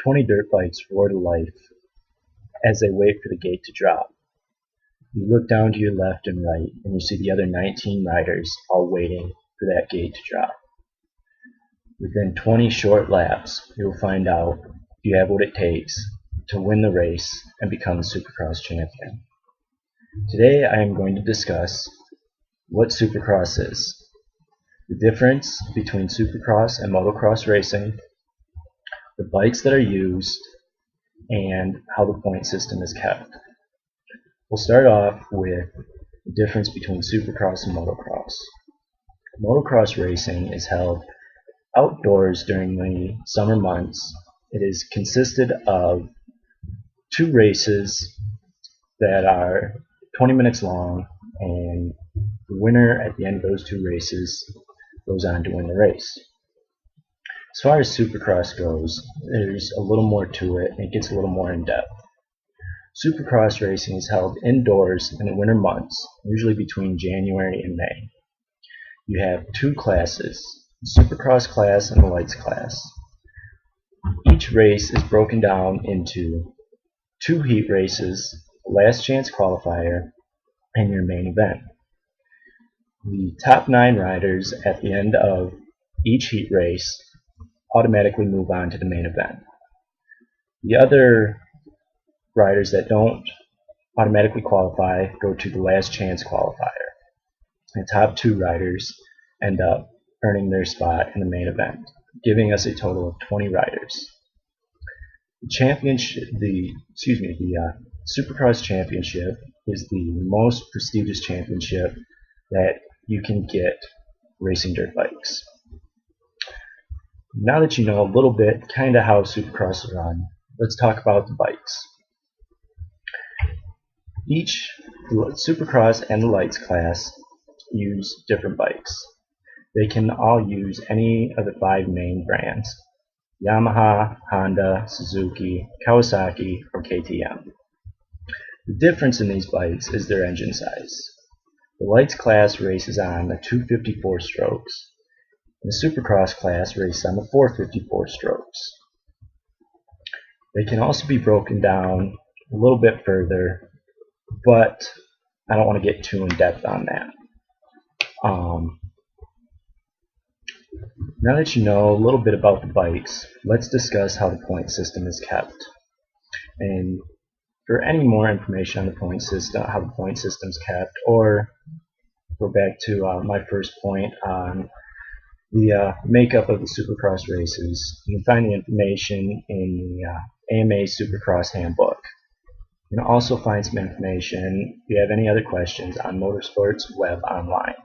20 dirt bikes roar to life as they wait for the gate to drop. You look down to your left and right, and you see the other 19 riders all waiting for that gate to drop. Within 20 short laps, you will find out if you have what it takes to win the race and become the Supercross champion. Today I am going to discuss what Supercross is, the difference between Supercross and motocross racing, the bikes that are used, and how the point system is kept. We'll start off with the difference between Supercross and motocross. Motocross racing is held outdoors during the summer months. It is consisted of 2 races that are 20 minutes long, and the winner at the end of those 2 races goes on to win the race. As far as Supercross goes, there's a little more to it, and it gets a little more in depth. Supercross racing is held indoors in the winter months, usually between January and May. You have 2 classes, the Supercross class and the Lights class. Each race is broken down into 2 heat races, a last chance qualifier, and your main event. The top 9 riders at the end of each heat race automatically move on to the main event. The other riders that don't automatically qualify go to the last chance qualifier. The top 2 riders end up earning their spot in the main event, giving us a total of 20 riders. The Supercross Championship is the most prestigious championship that you can get racing dirt bikes. Now that you know a little bit kind of how Supercross is run, let's talk about the bikes. Each Supercross and the Lights class use different bikes. They can all use any of the 5 main brands: Yamaha, Honda, Suzuki, Kawasaki, or KTM. The difference in these bikes is their engine size. The Lights class races on the 254 strokes, and the Supercross class races on the 454 strokes. They can also be broken down a little bit further, but I don't want to get too in depth on that. Now that you know a little bit about the bikes, let's discuss how the point system is kept. And for any more information on the point system, how the point system is kept, or go back to my first point on the makeup of the Supercross races, you can find the information in the AMA Supercross Handbook. You can also find some information if you have any other questions on Motorsports Web Online.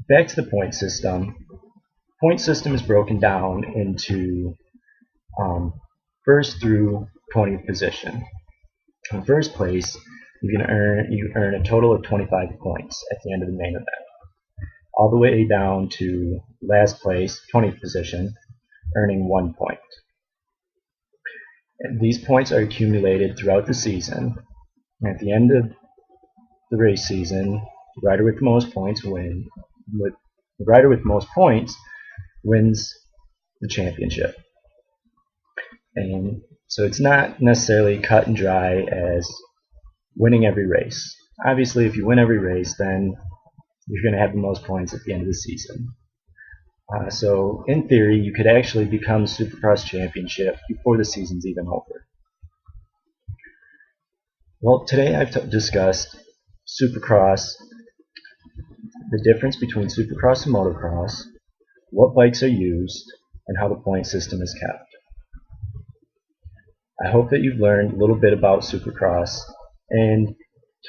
Back to the point system. Point system is broken down into first through 20th position. In first place, you earn a total of 25 points at the end of the main event, all the way down to last place, 20th position, earning 1 point. And these points are accumulated throughout the season. And at the end of the race season, the rider with the most points wins the championship. And so it's not necessarily cut and dry as winning every race. Obviously, if you win every race, then you're going to have the most points at the end of the season. So in theory, you could actually become Supercross Championship before the season's even over. Well, today I've discussed Supercross, the difference between Supercross and motocross, what bikes are used, and how the point system is kept. I hope that you've learned a little bit about Supercross and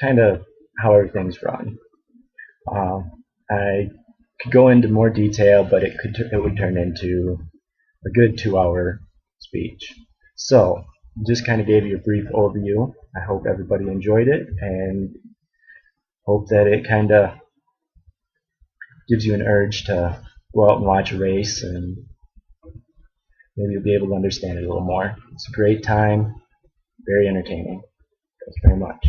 kind of how everything's run. I could go into more detail, but it would turn into a good 2-hour speech. So, just kind of gave you a brief overview. I hope everybody enjoyed it, and hope that it kind of gives you an urge to go out and watch a race, and maybe you'll be able to understand it a little more. It's a great time, very entertaining. Thanks very much.